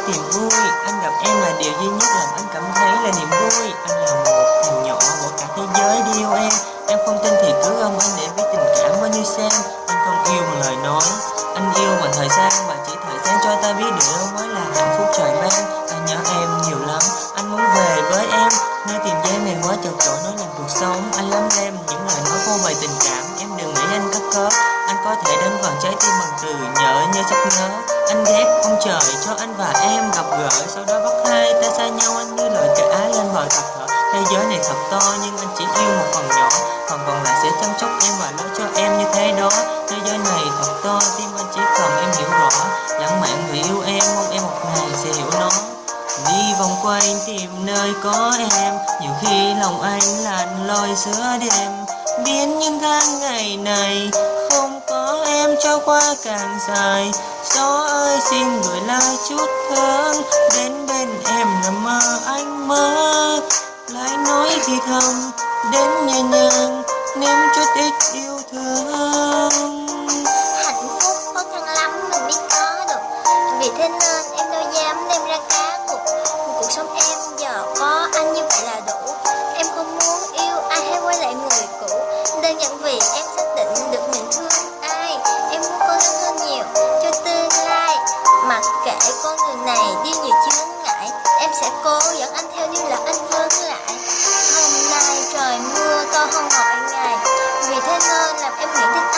tìm vui. Anh gặp em là điều duy nhất làm anh cảm thấy là niềm vui. Anh là một thằng nhỏ bỏ cả thế giới đi yêu em. Em không tin thì cứ ôm anh để biết tình cảm bao nhiêu xem. Anh không yêu bằng lời nói, anh yêu bằng thời gian. Và chỉ thời gian cho ta biết được đâu mới là hạnh phúc trời ban. Anh nhớ em nhiều lắm, anh muốn về với em nơi tìm giam này quá chật chội nói là cuộc sống. Anh lắm em những lời nói vô bày tình cảm. Em đừng nghĩ anh cất cớ, anh có thể đến vào trái tim bằng từ nhớ như giấc nhớ. Anh ghét ông trời cho anh và em gặp gỡ, sau đó bắt hai ta xa nhau. Anh như lời kẻ ái lên bờ tập thở. Thế giới này thật to nhưng anh chỉ yêu một phần nhỏ, phần còn lại sẽ chăm sóc em và lo cho em như thế đó. Thế giới này thật to, tim anh chỉ cần em hiểu rõ. Lãng mạn vì yêu em, mong em một ngày sẽ hiểu nó. Đi vòng quanh tìm nơi có em, nhiều khi lòng anh lặn lội giữa đêm. Biến những tháng ngày này không có em trôi qua càng dài. Gió ơi xin gửi lại chút thương, đến bên em nằm mơ anh mơ. Lại nói thì thầm, đến nhẹ nhàng nếm chút ít yêu thương. Hạnh phúc khó khăn lắm mình biết có được, vì thế nên em đâu dám đem ra cá cuộc. Cuộc sống em giờ có anh như vậy là đủ. Em không muốn yêu ai hay quay lại người cũ, đơn giản vì em xác định được mình thương ai. Em muốn cố gắng hơn nhiều cho tương lai, mặc kệ con đường này đi nhiều chướng ngại. Em sẽ cố dẫn anh theo như là anh vâng lại. Hôm nay trời mưa to hơn mọi ngày, vì thế nên làm em nguyện thích